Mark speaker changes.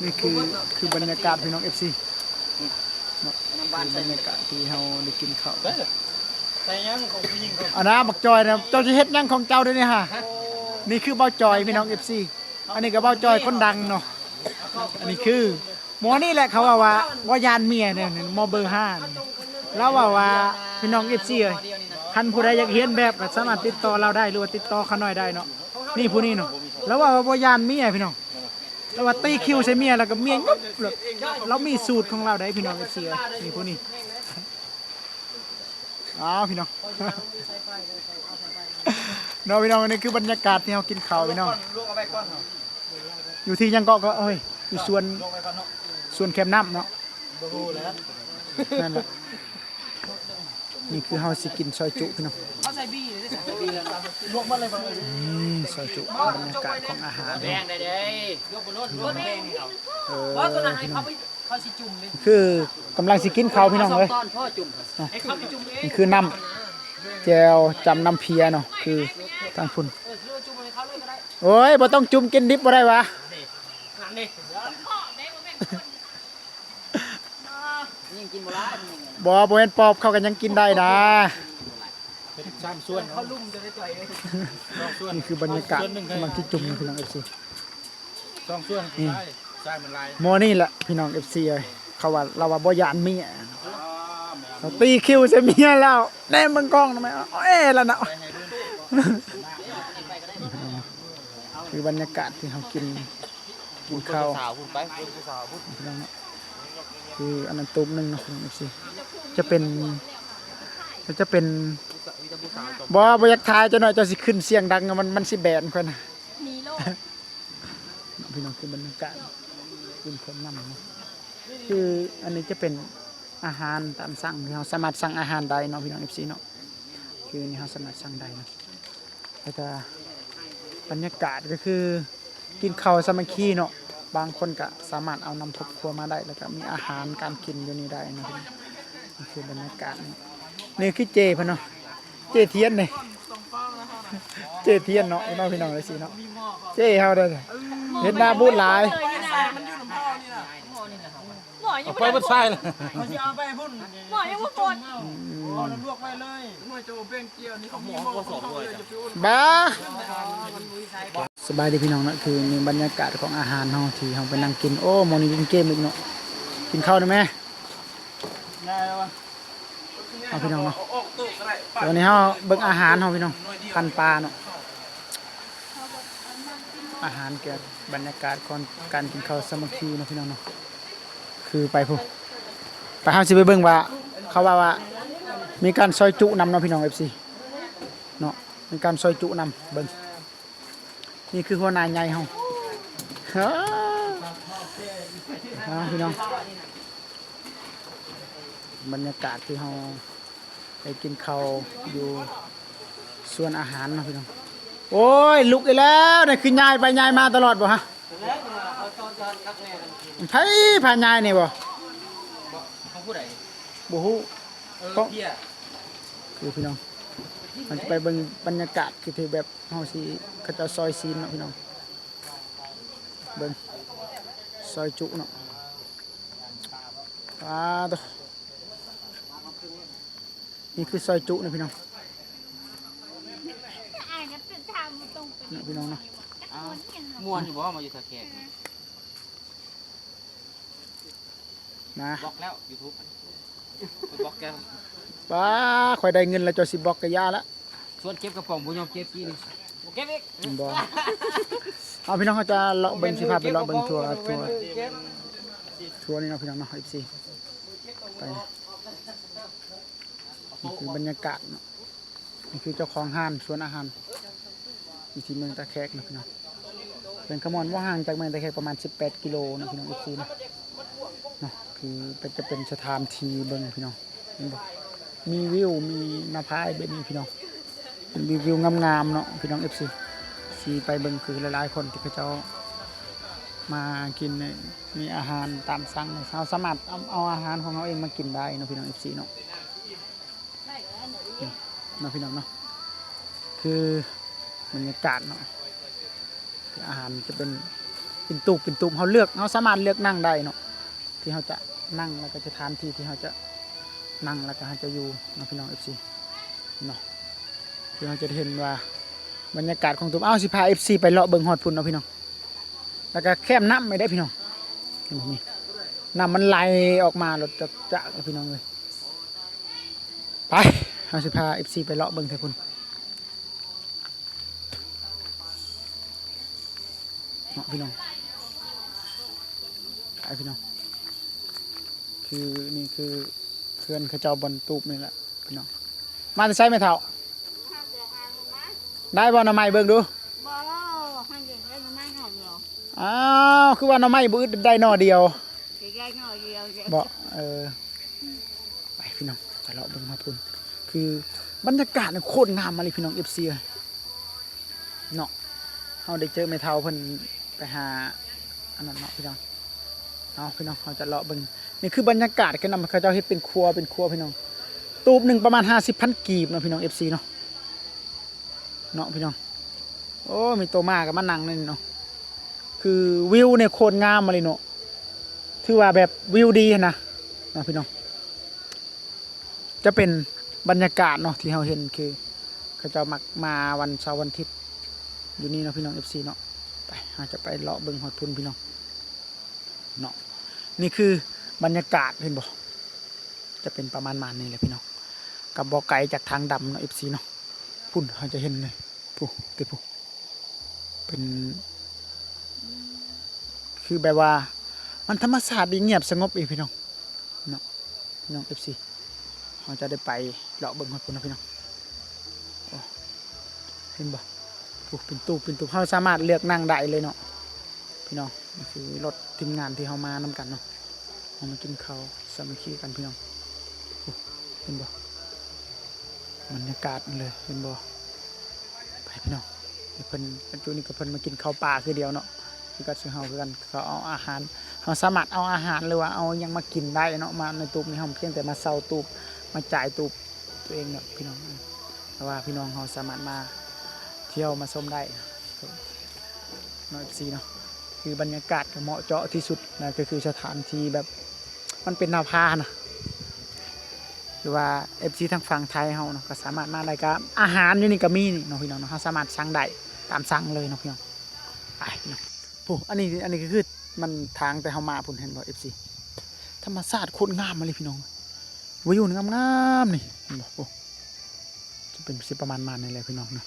Speaker 1: นี่คือบรรยากาศพี่น้อง FC เนาะคือบรรยากาศที่เฮาได้กินข้าว
Speaker 2: ใส่ยังของผู้หญิงก่อน
Speaker 1: อันนะบักจอยนะเจ้าสิเฮ็ดหยังของเจ้าด้วยนี่ฮะนี่คือเบ้าจอยพี่น้อง FC อันนี้ก็เบ้าจอยคนดังเนาะอันนี้คือหมอนี่แหละเขาว่ายานเมียเนี่ยหมอเบอร์5นี่แล้วว่าพี่น้อง FC เอ้ยคันผู้ใดอยากเรียนแบบก็สามารถติดต่อเราได้หรือว่าติดต่อเขาหน่อยได้เนาะนี่ผู้นี้เนาะแล้วว่าบ่ยานเมียพี่น้องแล้วว่าตีคิวใส่เมียแล้วก็เมียงบเรามีสูตรของเราได้พี่น้อง FC เอ้ยนี่ผู้นี้พี่น้อง เนาะพี่น้องอันนี้คือบรรยากาศที่เรากินข้าวพี่น้องอยู่ที่ยังเกาะก็เอ้ยอยู่ส่วนแคมน้ำเนาะนั่นแหละนี่คือเฮาสิกินซอยจุพี่น้องเอาใส่บี้เลยใส่บี้แล้วลวกมาเลยซอยจุบรรยากาศของอาหารแดงได้เด้ยกบนรถรถแดงเอาตัวนั้นให้เขาสิจุ่มเลยคือกำลังสิกินข้าวพี่น้องเลยนี่คือน้ำแจวจำน้ำเพียเนาะคือทางฝุ่นโอ้ยบ่ต้องจุ่มกินดิบบ่ได้วะบ่เห็นปอบเขากันยังกินได้นะนี่คือบรรยากาศกำลังที่จุ่มพี่น้อง FC
Speaker 2: 2 ส่วนใช่มันลาย
Speaker 1: โมนี่แหละพี่น้อง FC เขาว่าเราว่าบ่ยานเมียตีคิวใส่เมียแล้วแน่มึงกล้องทำไมแล้วนะคือบรรยากาศที่เขากินข้าวคืออันนั้นตุ้มนึงนะพี่น้อง FC จะเป็นบ่อยากทายจะหน่อยจะสิขึ้นเสียงดังมันสิแบนค่อยนะพี่น้องคือบรรยากาศกินข้าวน้ำนะคืออันนี้จะเป็นอาหารตามสั่งที่เราสามารถสั่งอาหารได้เนาะพี่น้อง FC เนาะคือนี่เราสามารถสั่งได้นะแล้วก็บรรยากาศก็คือกินข้าวสามัคคีเนาะบางคนก็สามารถเอานำครอบครัวมาได้แล้วก็มีอาหารการกินอยู่นี่ได้นะนี่คือบรรยากาศนี่คือเจพะเนาะเจเทียนเลยเจเทียนเนาะพี่น้องเลยสิเนาะเจเฮาได้เห็นหน้าบูดหลาย
Speaker 2: เอาไปบ่ใช่เลยมันสิเอาไปพุ่น
Speaker 3: หมอยังบ่ปวด
Speaker 2: เอาน้ำลวกไว้เลยหน่วยโจเป้งเกี่ยวนี่เขามีหม้อก็สอบด้วย
Speaker 1: บ้าสบายดีพี่น้องเนาะคือมีบรรยากาศของอาหารเฮาที่เฮาไปนั่งกินโอ้มอนี่กินเกมอีกเนาะกินข้าวได้ไหมเอาพี่น้องเนาะวันนี้เฮาเบิ่งอาหารเฮาพี่น้องพันปลาเนาะอาหารแก่บรรยากาศก่อนการกินข้าวสามัคคีเนาะพี่น้องเนาะคือไปพูไปเฮาสิไปเบิ่งว่าเขาว่ามีการซอยจุนำเนาะพี่น้อง FC เนาะมีการซอยจุนำเบิ่งนี่คือหัวหน้าใหญ่เฮาพี่น้องบรรยากาศที่เฮาไปกินข้าวอยู่ส่วนอาหารเนาะพี่น้องโอ้ยลุกอีกแล้วนี่คือยายไปยายมาตลอดบ่ฮะไผพายายนี่บ่
Speaker 2: เขาพูดอะไร
Speaker 1: บ่ฮู้คือพี่น้องมันจะไปเบิ่งบรรยากาศคือที่แบบเฮาสิเขาจะซอยซีนเนาะพี่น้องเบิ่งซอยจุเนาะตัวนี่คือซอยจุนะพี่น้องเนี่ยพี่น้องเนาะ
Speaker 2: ม่วนอยู่บ่มาอยู่สะแขก
Speaker 1: นะ
Speaker 2: บล็อกแล้ว YouTube บล็อกแก
Speaker 1: ป้าข่อยได้เงินแล้วจะสิบล็อกกะยาละ
Speaker 2: ส่วนเก็บกระป๋องบุญยอมเก็บกี่นี่เก็บอีก
Speaker 1: บ่เอาพี่น้องเขาจะเลาะเบิ่งสิพาไปเลาะเบิ่งทัวร์นี่เนาะพี่น้องเนาะ FC ไปนี่คือบรรยากาศเนาะนี่คือเจ้าของห้างสวนอาหารอยู่ที่เมืองตะแคกนะพี่น้องเป็นขมอนว่าห่างจากเมืองตะแคกประมาณ18กิโลนะพี่น้อง FC เนาะคือจะเป็นสถานที่เบิ่งพี่น้องมีวิวมีนาพายแบบนี้พี่น้องเป็นวิวงามๆเนาะพี่น้อง FC สีไปเบิ่งคือหลายๆคนที่เขาเจ้ามากินมีอาหารตามสั่งเราสามารถเอาอาหารของเราเองมากินได้เนาะพี่น้อง FC เนาะพี่น้องเนาะคือบรรยากาศเนาะคืออาหารจะเป็น เป็นตูบเฮาเลือกเฮาสามารถเลือกนั่งได้เนาะที่เฮาจะนั่งแล้วก็จะทานที่เฮาจะนั่งแล้วก็เฮาจะอยู่เนาะพี่น้อง FC เนาะที่เฮาจะเห็นว่าบรรยากาศของตูบสิพา FC ไปเลาะเบิ่งฮอดพุ่นเนาะพี่น้องแล้วก็แคมน้ำไม่ได้พี่น้องนี่น้ำมันไหลออกมารถจะพี่น้องเลยไปเฮาสิพา FC ไปเลาะเบิ่งแท้พุ่นเนาะพี่น้องไปพี่น้องคือนี่คือเขื่อนเขาเจ้าบนตูบนี่แหละพี่น้องมาจะใช้ไหมเท่าได้บ่หน่อไม้เบิ่งดูอ้าวคือว่าหน่อไม้บื้อได้หน่อเดียวบ่ไปพี่น้องไปเลาะเบิ่งมาพุ่นคือบรรยากาศโคตรงามมาเลยพี่น้อง FC เนาะเฮาได้เจอแม่เฒ่าเพิ่นไปหาอันนั้นเนาะพี่น้องเอาพี่น้องเราจะเลาะเบิ่งนี่คือบรรยากาศกันนำเขาเจ้าเฮ็ดเป็นครัวพี่น้องตูบหนึ่งประมาณ50,000 กีบเนาะพี่น้อง FC เนาะพี่น้องโอ้มีโตมากับมานั่งนี่เนาะคือวิวเนี่ยโคตรงามมาเลยเนาะถือว่าแบบวิวดีนะพี่น้องจะเป็นบรรยากาศเนาะที่เราเห็นคือเขาจะมาวันเสาร์วันอาทิตย์อยู่นี่เนาะพี่น้อง FC เนาะไปเราจะไปเลาะเบิ่งฮอดพุ่นพี่น้องเนาะนี่คือบรรยากาศเห็นบ่จะเป็นประมาณนี้แหละพี่น้องกับบ่อไก่จากทางดำเนาะ FC เนาะพุ่นเราจะเห็นเลยผู้ติผู้เป็นคือแบบว่ามันธรรมชาติดีเงียบสงบอีกพี่น้องเนาะพี่น้อง FC เราจะได้ไปเลาะเบิ่งฮอดพุ่นนะพี่น้องเห็นบ่เป็นตู้เราสามารถเลือกนั่งได้เลยเนาะพี่น้องนี่คือรถทีมงานที่เรามานำกันเนาะเรามากินข้าวสามัคคีกันพี่น้องเห็นบ่บรรยากาศเลยเห็นบ่ไปพี่น้องเพิ่นจุนี้ก็เพิ่นมากินข้าวปลาคือเดียวเนาะคือก็ซื้อเฮาคือกันเขาเอาอาหารเราสามารถเอาอาหารหรือว่าเอายังมากินได้เนาะมาในตู้นี้เฮาเพียงแต่มาเซาตู้มาจ่ายตู้ตัวเองเนาะพี่น้องแต่ว่าพี่น้องเราสามารถมาเที่ยวมาชมได้เนาะ FC เนาะคือบรรยากาศเหมาะเจาะที่สุดนะก็คือสถานที่แบบมันเป็นนาพานะหรือว่า FC ทางฝั่งไทยเฮาเนาะก็สามารถมาได้ก็อาหารอยู่นี่ก็มีนี่เนาะพี่น้องเนาะเฮาสามารถสั่งได้ตามสั่งเลยเนาะพี่น้องไปเนาะปุ๊อันนี้ก็คือมันทางแต่เฮามาพุ่นเห็นบ่ FC ธรรมชาติโคตรงามมาเลยพี่น้องวิวงามๆนี่เห็นบ่ปุ๊จะเป็นสิประมาณนี้แหละพี่น้องเนาะ